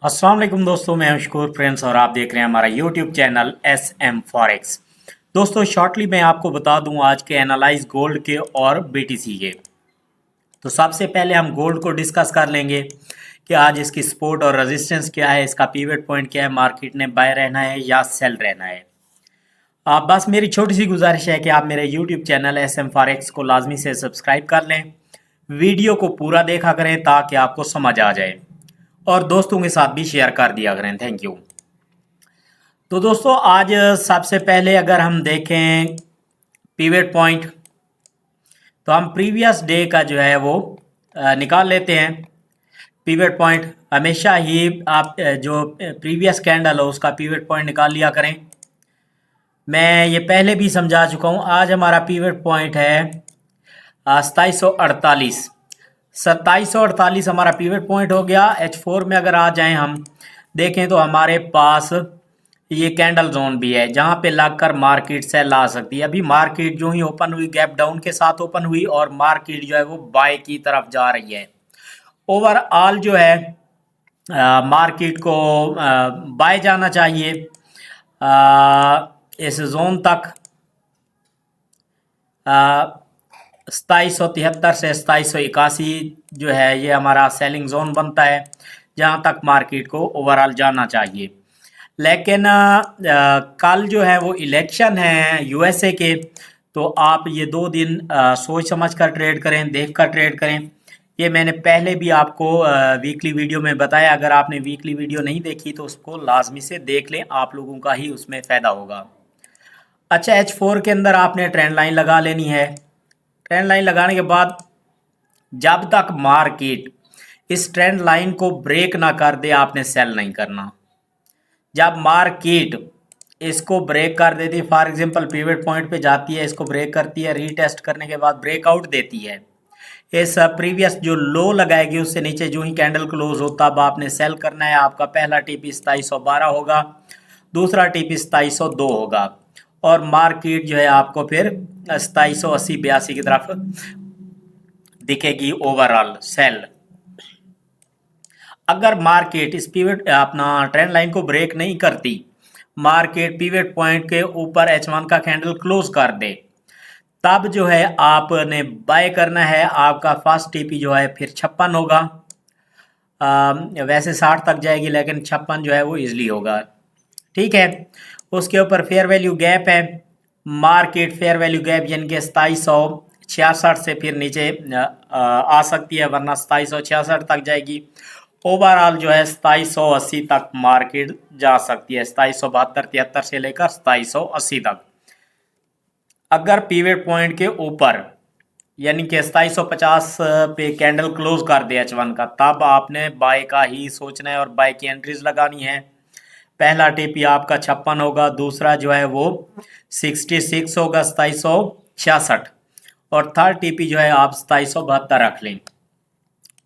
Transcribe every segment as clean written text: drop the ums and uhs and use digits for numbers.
अस्सलाम वालेकुम दोस्तों, मैं शुक्र फ्रेंड्स और आप देख रहे हैं हमारा YouTube channel S M forex. दोस्तों शॉर्टली मैं आपको बता दूं आज के एनालाइज गोल्ड के और बीटीसी के। तो सबसे पहले हम गोल्ड को डिस्कस कर लेंगे कि आज इसकी सपोर्ट और रेजिस्टेंस क्या है, इसका पिवट पॉइंट क्या है, मार्केट ने बाय रहना है या सेल रहना है। आप बस मेरी छोटी सी गुजारिश है कि आप मेरे YouTube channel S M forex को लाजमी से सब्सक्राइब कर लें, वीडियो को पूरा देखा करें ताकि आपको समझ आ जाए और दोस्तों के साथ भी शेयर कर दिया करें। Thank you. तो दोस्तों आज सबसे पहले अगर हम देखें पिवट पॉइंट, तो हम प्रीवियस डे का जो है वो निकाल लेते हैं। पिवट पॉइंट हमेशा ही आप जो प्रीवियस कैंडल हो उसका पिवट पॉइंट निकाल लिया करें। मैं ये पहले भी समझा चुका हूँ। आज हमारा पिवट पॉइंट है 2748। 2748 हमारा पिवट पॉइंट हो गया। H4 में अगर आ जाएं हम देखें तो हमारे पास ये कैंडल जोन भी है जहां पे लगकर मार्केट सेल आ सकती है। अभी मार्केट जो ही ओपन हुई गैप डाउन के साथ ओपन हुई और मार्केट जो है वो बाय की तरफ जा रही है। ओवरऑल जो है मार्केट को बाय जाना चाहिए इस जोन तक 2773 से 2781 जो है ये हमारा सेलिंग जोन बनता है जहां तक मार्केट को ओवरऑल जाना चाहिए। लेकिन कल जो है वो इलेक्शन है यूएसए के, तो आप ये 2 दिन सोच समझ कर ट्रेड करें, देख कर ट्रेड करें। ये मैंने पहले भी आपको वीकली वीडियो में बताया। अगर आपने वीकली वीडियो नहीं देखी तो उसको लाजमी से देख लें, आप लोगों का ही उसमें फ़ायदा होगा। अच्छा, H4 के अंदर आपने ट्रेंड लाइन लगा लेनी है। ट्रेंड लाइन लगाने के बाद जब तक मार्केट इस ट्रेंड लाइन को ब्रेक ना कर दे आपने सेल नहीं करना। जब मार्केट इसको ब्रेक कर देती है, फॉर एग्जांपल पिवट पॉइंट पे जाती है, इसको ब्रेक करती है, रीटेस्ट करने के बाद ब्रेकआउट देती है, इस प्रीवियस जो लो लगाएगी उससे नीचे जो ही कैंडल क्लोज होता अब आपने सेल करना है। आपका पहला टीपी 2712 होगा, दूसरा टीपी 2702 होगा और मार्केट जो है आपको फिर 2780-82 की तरफ दिखेगी ओवरऑल सेल। अगर मार्केट इस पिवट अपना ट्रेंड लाइन को ब्रेक नहीं करती, मार्केट पिवट पॉइंट के ऊपर H1 का कैंडल क्लोज कर दे, तब जो है आपने बाय करना है। आपका फर्स्ट टीपी जो है फिर 56 होगा। वैसे 60 तक जाएगी लेकिन 56 जो है वो इजली होगा। ठीक है, उसके ऊपर फेयर वैल्यू गैप है। मार्केट फेयर वैल्यू गैप यानी कि 2766 से फिर नीचे आ सकती है, वरना 2766 तक जाएगी। ओवरऑल जो है 2780 तक मार्केट जा सकती है, 2772-73 से लेकर 2780 तक। अगर पिवट पॉइंट के ऊपर यानी कि 2750 पे कैंडल क्लोज कर दे H1 का, तब आपने बाय का ही सोचना है और बाय की एंट्रीज लगानी है। पहला टीपी आपका 56 होगा, दूसरा जो है वो 66 होगा 2766 और थर्ड टीपी जो है आप 2772 रख लें।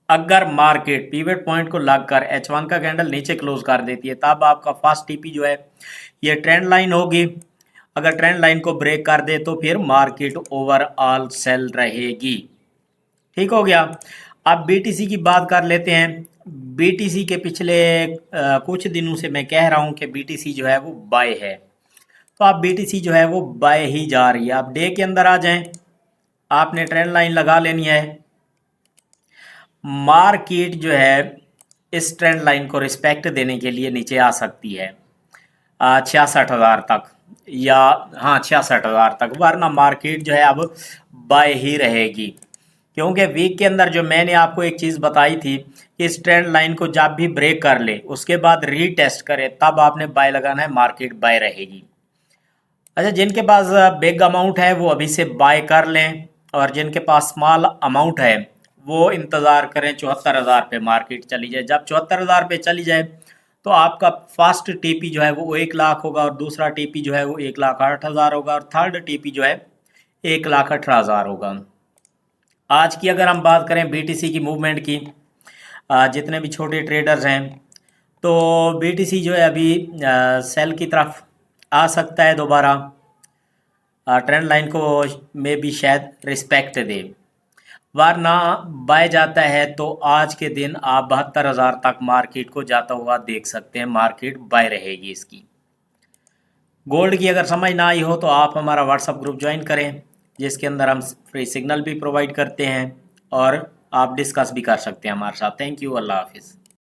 अगर मार्केट पिवट पॉइंट को लगकर H1 का कैंडल नीचे क्लोज कर देती है, तब आपका फर्स्ट टीपी जो है ये ट्रेंड लाइन होगी। अगर ट्रेंड लाइन को ब्रेक कर दे तो फिर मार्केट ओवरऑल सेल रहेगी। ठीक हो गया। अब बीटीसी की बात कर लेते हैं। बीटीसी के पिछले कुछ दिनों से मैं कह रहा हूं कि बीटीसी जो है वो बाय है, तो अब बीटीसी जो है वो बाय ही जा रही है। आप डे के अंदर आ जाएं, आपने ट्रेंड लाइन लगा लेनी है। मार्केट जो है इस ट्रेंड लाइन को रिस्पेक्ट देने के लिए नीचे आ सकती है 66,000 तक, या हाँ 66,000 तक, वरना मार्केट जो है अब बाय ही रहेगी। क्योंकि वीक के अंदर जो मैंने आपको एक चीज़ बताई थी कि इस ट्रेंड लाइन को जब भी ब्रेक कर ले उसके बाद रीटेस्ट करे तब आपने बाय लगाना है, मार्केट बाय रहेगी। अच्छा, जिनके पास बिग अमाउंट है वो अभी से बाय कर लें और जिनके पास स्मॉल अमाउंट है वो इंतज़ार करें 74,000 पे मार्केट चली जाए। जब 74,000 पे चली जाए तो आपका फर्स्ट टीपी जो है वो 1 लाख होगा और दूसरा टीपी जो है वो 1,08,000 होगा और थर्ड टीपी जो है 1,18,000 होगा। आज की अगर हम बात करें बीटीसी की मूवमेंट की, जितने भी छोटे ट्रेडर्स हैं, तो बीटीसी जो है अभी सेल की तरफ आ सकता है दोबारा। ट्रेंड लाइन को में भी शायद रिस्पेक्ट दे, वरना बाय जाता है तो आज के दिन आप 72,000 तक मार्केट को जाता हुआ देख सकते हैं। मार्केट बाय रहेगी इसकी। गोल्ड की अगर समझ ना आई हो तो आप हमारा व्हाट्सअप ग्रुप ज्वाइन करें, जिसके अंदर हम फ्री सिग्नल भी प्रोवाइड करते हैं और आप डिस्कस भी कर सकते हैं हमारे साथ। Thank you. अल्लाह हाफिज़।